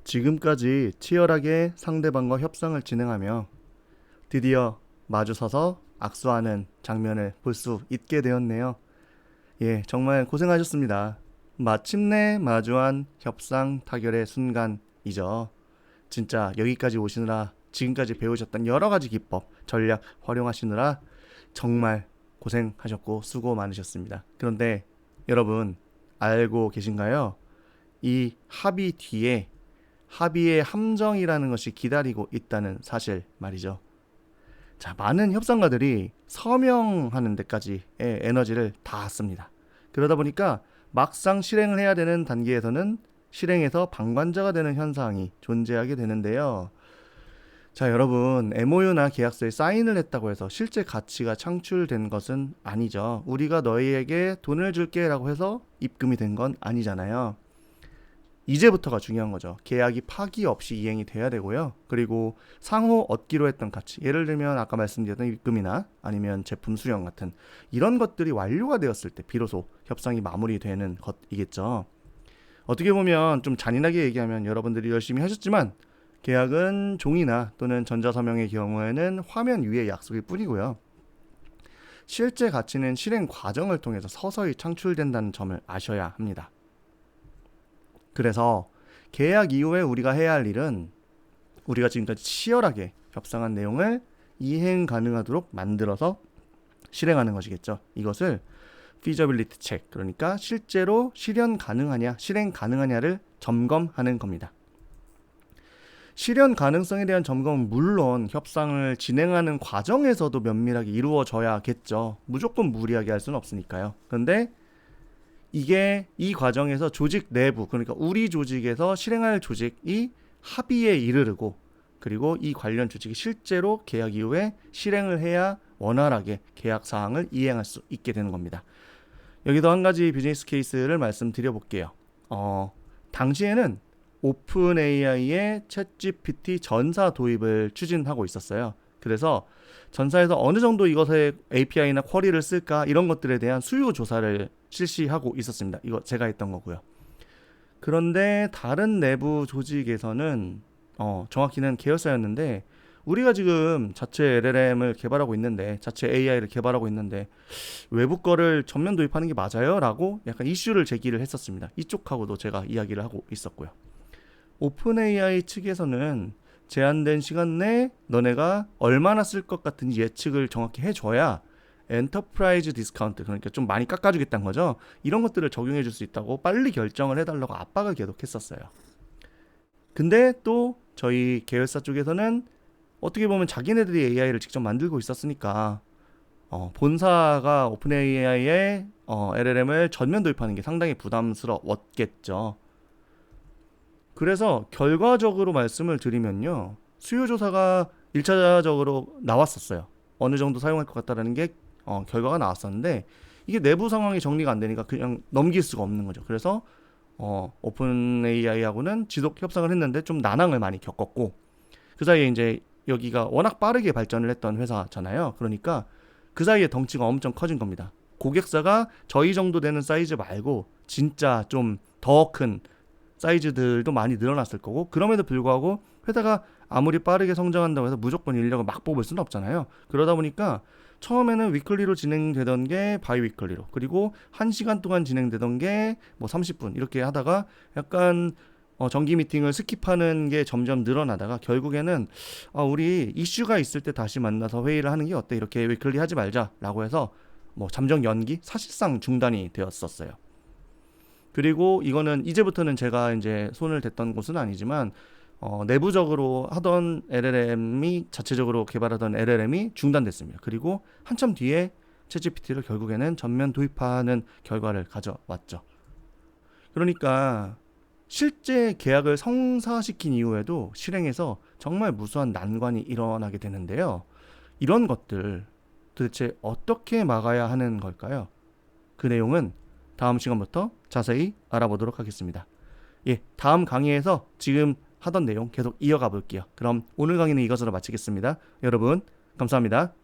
지금까지 치열하게 상대방과 협상을 진행하며 드디어 마주서서 악수하는 장면을 볼 수 있게 되었네요. 예, 정말 고생하셨습니다. 마침내 마주한 협상 타결의 순간이죠. 진짜 여기까지 오시느라 지금까지 배우셨던 여러 가지 기법, 전략 활용하시느라 정말 고생하셨고 수고 많으셨습니다. 그런데 여러분 알고 계신가요? 이 합의 뒤에 합의의 함정이라는 것이 기다리고 있다는 사실 말이죠. 자, 많은 협상가들이 서명하는 데까지의 에너지를 다 씁니다. 그러다 보니까 막상 실행을 해야 되는 단계에서는 실행에서 방관자가 되는 현상이 존재하게 되는데요. 자, 여러분, MOU나 계약서에 사인을 했다고 해서 실제 가치가 창출된 것은 아니죠. 우리가 너희에게 돈을 줄게 라고 해서 입금이 된 건 아니잖아요. 이제부터가 중요한 거죠. 계약이 파기 없이 이행이 돼야 되고요. 그리고 상호 얻기로 했던 가치, 예를 들면 아까 말씀드렸던 입금이나 아니면 제품 수령 같은 이런 것들이 완료가 되었을 때 비로소 협상이 마무리되는 것이겠죠. 어떻게 보면 좀 잔인하게 얘기하면 여러분들이 열심히 하셨지만 계약은 종이나 또는 전자서명의 경우에는 화면 위의 약속일 뿐이고요. 실제 가치는 실행 과정을 통해서 서서히 창출된다는 점을 아셔야 합니다. 그래서 계약 이후에 우리가 해야 할 일은 우리가 지금까지 치열하게 협상한 내용을 이행 가능하도록 만들어서 실행하는 것이겠죠. 이것을 feasibility check, 그러니까 실제로 실현 가능하냐를 점검하는 겁니다. 실현 가능성에 대한 점검은 물론 협상을 진행하는 과정에서도 면밀하게 이루어져야겠죠. 무조건 무리하게 할 수는 없으니까요. 그런데 이게 이 과정에서 조직 내부, 그러니까 우리 조직에서 실행할 조직이 합의에 이르르고, 그리고 이 관련 조직이 실제로 계약 이후에 실행을 해야 원활하게 계약 사항을 이행할 수 있게 되는 겁니다. 여기도 한 가지 비즈니스 케이스를 말씀드려 볼게요. 당시에는 오픈 AI의 챗GPT 전사 도입을 추진하고 있었어요. 그래서 전사에서 어느 정도 이것의 API나 쿼리를 쓸까 이런 것들에 대한 수요 조사를 실시하고 있었습니다. 이거 제가 했던 거고요. 그런데 다른 내부 조직에서는 정확히는 계열사였는데 우리가 지금 자체 LLM을 개발하고 있는데, 자체 AI를 개발하고 있는데 외부 거를 전면 도입하는 게 맞아요? 라고 약간 이슈를 제기를 했었습니다. 이쪽하고도 제가 이야기를 하고 있었고요. 오픈 AI 측에서는 제한된 시간 내에 너네가 얼마나 쓸 것 같은지 예측을 정확히 해줘야 엔터프라이즈 디스카운트, 그러니까 좀 많이 깎아주겠다는 거죠. 이런 것들을 적용해 줄 수 있다고 빨리 결정을 해달라고 압박을 계속 했었어요. 근데 또 저희 계열사 쪽에서는 어떻게 보면 자기네들이 AI를 직접 만들고 있었으니까 본사가 오픈 AI의 LLM을 전면 도입하는 게 상당히 부담스러웠겠죠. 그래서 결과적으로 말씀을 드리면요, 수요조사가 1차적으로 나왔었어요. 어느 정도 사용할 것 같다라는 게 결과가 나왔었는데 이게 내부 상황이 정리가 안 되니까 그냥 넘길 수가 없는 거죠. 그래서 오픈 AI하고는 지속 협상을 했는데 좀 난항을 많이 겪었고, 그 사이에 이제 여기가 워낙 빠르게 발전을 했던 회사잖아요. 그러니까 그 사이에 덩치가 엄청 커진 겁니다. 고객사가 저희 정도 되는 사이즈 말고 진짜 좀 더 큰 사이즈들도 많이 늘어났을 거고, 그럼에도 불구하고 회사가 아무리 빠르게 성장한다고 해서 무조건 인력을 막 뽑을 수는 없잖아요. 그러다 보니까 처음에는 위클리로 진행되던 게 바이위클리로, 그리고 1시간 동안 진행되던 게 뭐 30분 이렇게 하다가 약간 정기 미팅을 스킵하는 게 점점 늘어나다가 결국에는 우리 이슈가 있을 때 다시 만나서 회의를 하는 게 어때? 이렇게 위클리 하지 말자라고 해서 뭐 잠정 연기, 사실상 중단이 되었었어요. 그리고 이거는 이제부터는 제가 이제 손을 댔던 곳은 아니지만 내부적으로 하던 LLM이, 자체적으로 개발하던 LLM이 중단됐습니다. 그리고 한참 뒤에 챗GPT를 결국에는 전면 도입하는 결과를 가져왔죠. 그러니까 실제 계약을 성사시킨 이후에도 실행에서 정말 무수한 난관이 일어나게 되는데요. 이런 것들 도대체 어떻게 막아야 하는 걸까요? 그 내용은 다음 시간부터 자세히 알아보도록 하겠습니다. 예, 다음 강의에서 지금 하던 내용 계속 이어가 볼게요. 그럼 오늘 강의는 이것으로 마치겠습니다. 여러분, 감사합니다.